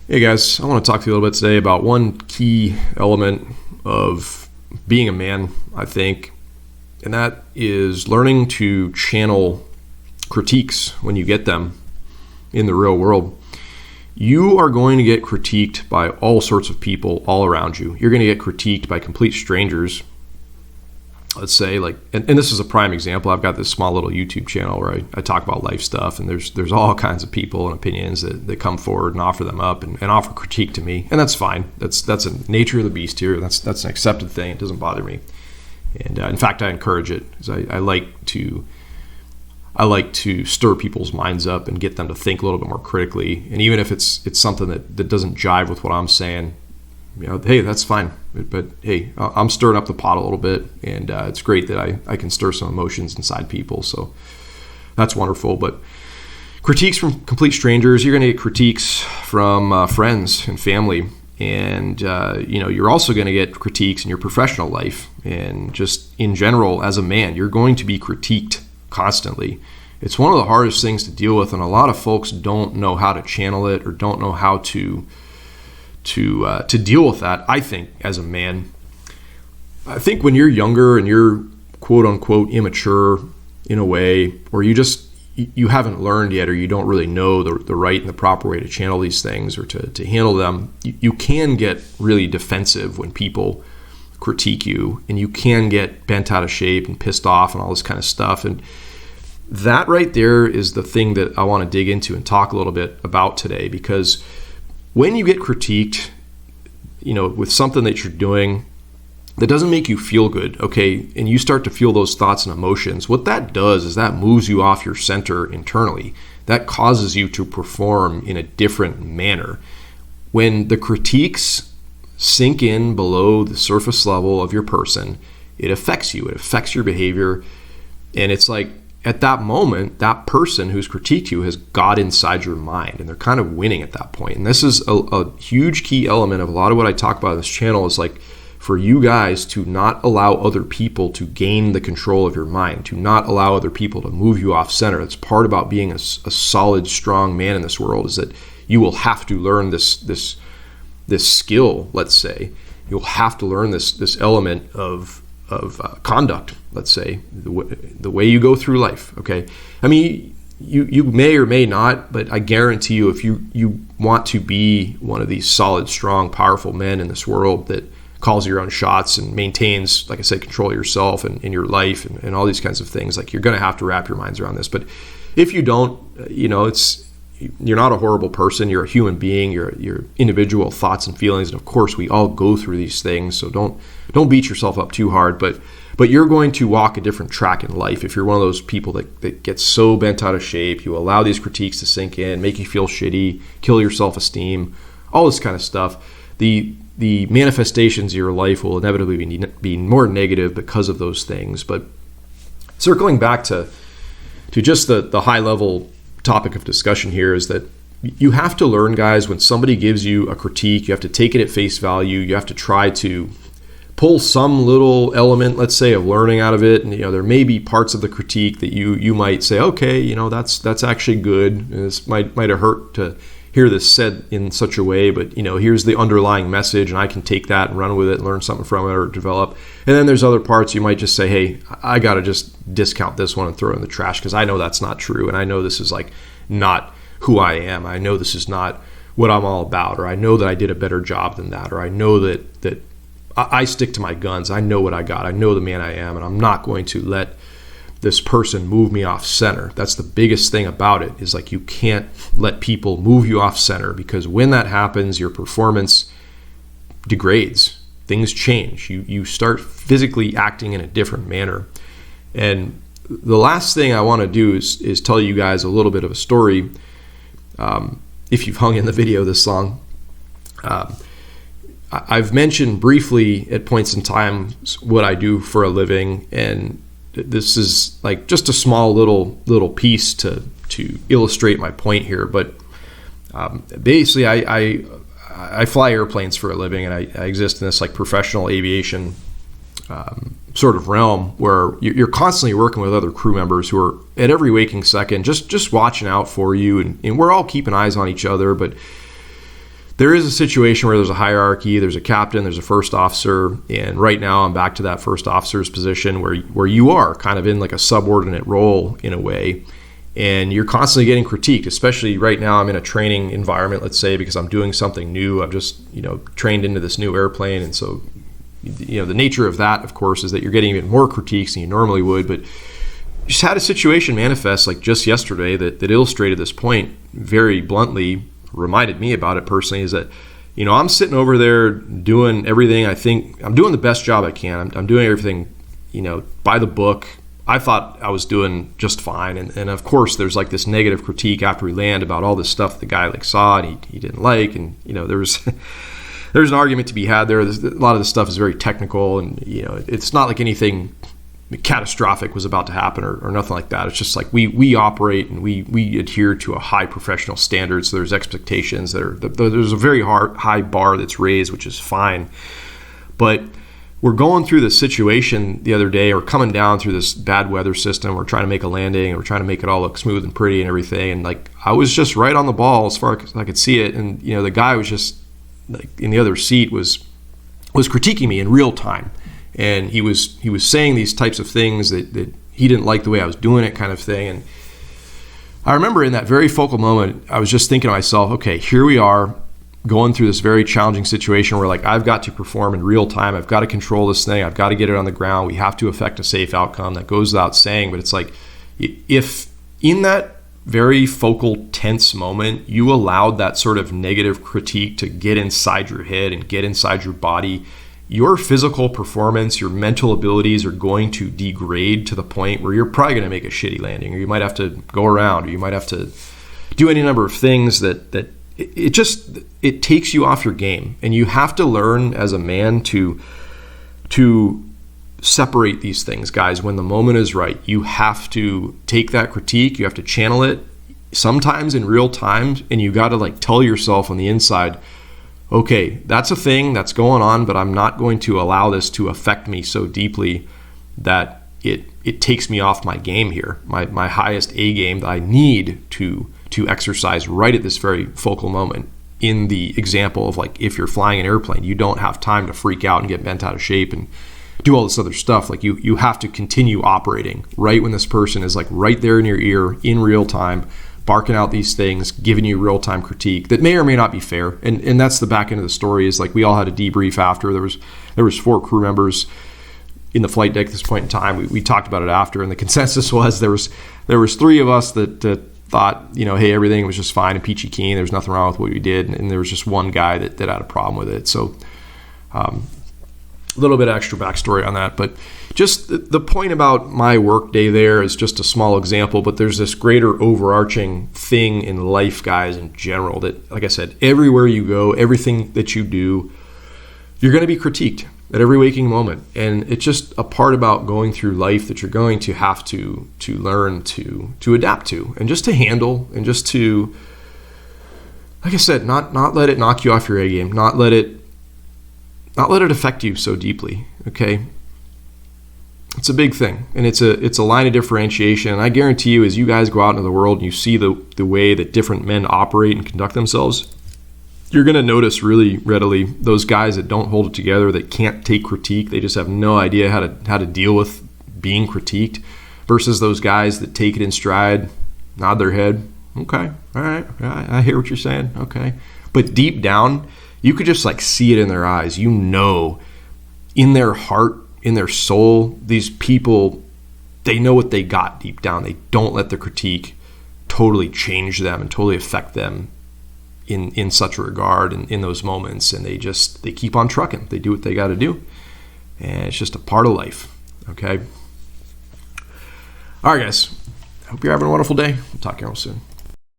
Hey guys, I want to talk to you a little bit today about one key element of being a man, I think, and that is learning to channel critiques when you get them in the real world. You are going to get critiqued by all sorts of people all around you. You're going to get critiqued by complete strangers. Let's say, and this is a prime example. I've got this small little YouTube channel where I talk about life stuff, and there's all kinds of people and opinions that come forward and offer them up and offer critique to me, and that's fine. That's a nature of the beast here. That's an accepted thing. It doesn't bother me, and in fact, I encourage it because I like to stir people's minds up and get them to think a little bit more critically. And even if it's something that doesn't jive with what I'm saying, hey, that's fine. But hey, I'm stirring up the pot a little bit, and it's great that I can stir some emotions inside people. So that's wonderful. But critiques from complete strangers, you're going to get critiques from friends and family. And, you're also going to get critiques in your professional life. And just in general, as a man, you're going to be critiqued constantly. It's one of the hardest things to deal with, and a lot of folks don't know how to channel it or don't know how to deal with that. I think as a man, I think when you're younger and you're quote unquote immature in a way, or you haven't learned yet, or you don't really know the right and the proper way to channel these things or to handle them, you can get really defensive when people critique you, and you can get bent out of shape and pissed off and all this kind of stuff. And that right there is the thing that I want to dig into and talk a little bit about today, because when you get critiqued, with something that you're doing that doesn't make you feel good, okay, and you start to feel those thoughts and emotions, what that does is that moves you off your center internally. That causes you to perform in a different manner. When the critiques sink in below the surface level of your person, it affects you. It affects your behavior. And it's like, at that moment, that person who's critiqued you has got inside your mind, and they're kind of winning at that point. And this is a huge key element of a lot of what I talk about on this channel, is like for you guys to not allow other people to gain the control of your mind, to not allow other people to move you off center. That's part about being a solid, strong man in this world, is that you will have to learn this skill, let's say. You'll have to learn this element of conduct, let's say, the way you go through life, okay? I mean, you may or may not, but I guarantee you, if you want to be one of these solid, strong, powerful men in this world that calls your own shots and maintains, like I said, control of yourself and in your life and all these kinds of things, like, you're going to have to wrap your minds around this. But if you don't, you're not a horrible person. You're a human being. You're individual thoughts and feelings, and of course we all go through these things. So don't beat yourself up too hard. But you're going to walk a different track in life if you're one of those people that gets so bent out of shape. You allow these critiques to sink in, make you feel shitty, kill your self-esteem, all this kind of stuff. The manifestations of your life will inevitably be more negative because of those things. But circling back to just the high level topic of discussion here, is that you have to learn, guys, when somebody gives you a critique, you have to take it at face value. You have to try to pull some little element, let's say, of learning out of it. And there may be parts of the critique that you might say, okay, that's actually good. And this might have hurt to hear this said in such a way, but here's the underlying message, and I can take that and run with it and learn something from it or develop. And then there's other parts you might just say, hey, I got to just discount this one and throw it in the trash because I know that's not true, and I know this is like not who I am. I know this is not what I'm all about, or I know that I did a better job than that, or I know that I stick to my guns. I know what I got. I know the man I am, and I'm not going to let this person move me off center. That's the biggest thing about it, is like, you can't let people move you off center, because when that happens, your performance degrades. Things change. You start physically acting in a different manner. And the last thing I want to do is tell you guys a little bit of a story. If you've hung in the video this long, I've mentioned briefly at points in time what I do for a living, and this is like just a small little piece to illustrate my point here. But basically, I fly airplanes for a living, and I exist in this like professional aviation sort of realm where you're constantly working with other crew members who are at every waking second just watching out for you, and we're all keeping eyes on each other. But there is a situation where there's a hierarchy, there's a captain, there's a first officer, and right now I'm back to that first officer's position where you are kind of in like a subordinate role in a way, and you're constantly getting critiqued, especially right now I'm in a training environment, let's say, because I'm doing something new. I've just, trained into this new airplane, and so, the nature of that, of course, is that you're getting even more critiques than you normally would, but just had a situation manifest like just yesterday that illustrated this point very bluntly, reminded me about it personally, is that, I'm sitting over there doing everything. I think I'm doing the best job I can. I'm doing everything, by the book. I thought I was doing just fine. And of course, there's like this negative critique after we land about all this stuff the guy saw and he didn't like. And, there's an argument to be had there. A lot of this stuff is very technical, and, it's not like anything catastrophic was about to happen or nothing like that. It's just like we operate and we adhere to a high professional standard. So there's expectations there's a very high bar that's raised, which is fine. But we're going through this situation the other day, or coming down through this bad weather system. We're trying to make a landing, and we're trying to make it all look smooth and pretty and everything. And like, I was just right on the ball as far as I could see it. And, the guy was just like in the other seat was critiquing me in real time. And he was saying these types of things that he didn't like the way I was doing it, kind of thing. And I remember in that very focal moment, I was just thinking to myself, okay, here we are going through this very challenging situation where like I've got to perform in real time. I've got to control this thing. I've got to get it on the ground. We have to affect a safe outcome. That goes without saying. But it's like, if in that very focal, tense moment, you allowed that sort of negative critique to get inside your head and get inside your body, your physical performance, your mental abilities are going to degrade to the point where you're probably going to make a shitty landing, or you might have to go around, or you might have to do any number of things that it takes you off your game. And you have to learn as a man to separate these things, guys. When the moment is right, you have to take that critique, you have to channel it, sometimes in real time, and you got to like tell yourself on the inside, okay, that's a thing that's going on, but I'm not going to allow this to affect me so deeply that it takes me off my game here, my highest A game that I need to exercise right at this very focal moment. In the example of like, if you're flying an airplane, you don't have time to freak out and get bent out of shape and do all this other stuff. Like you have to continue operating right when this person is like right there in your ear in real time, barking out these things, giving you real-time critique that may or may not be fair. And that's the back end of the story, is like we all had a debrief after. There was 4 crew members in the flight deck at this point in time. We talked about it after, and the consensus was there was 3 of us that thought, hey, everything was just fine and peachy keen. There was nothing wrong with what we did. And there was just one guy that had a problem with it. So a little bit of extra backstory on that. But just the point about my work day there is just a small example, but there's this greater overarching thing in life, guys, in general, that, like I said, everywhere you go, everything that you do, you're going to be critiqued at every waking moment. And it's just a part about going through life that you're going to have to learn to adapt to, and just to handle, and just to, like I said, not let it knock you off your A game, not let it affect you so deeply, okay? It's a big thing, and it's a line of differentiation. And I guarantee you, as you guys go out into the world and you see the way that different men operate and conduct themselves, you're going to notice really readily those guys that don't hold it together, that can't take critique. They just have no idea how to deal with being critiqued, versus those guys that take it in stride, nod their head, okay, all right, I hear what you're saying, okay. But deep down, you could just like see it in their eyes. In their heart, in their soul, these people, they know what they got deep down. They don't let the critique totally change them and totally affect them in such a regard and in those moments. And they keep on trucking. They do what they got to do. And it's just a part of life. Okay. All right, guys. I hope you're having a wonderful day. We'll talk to you all soon.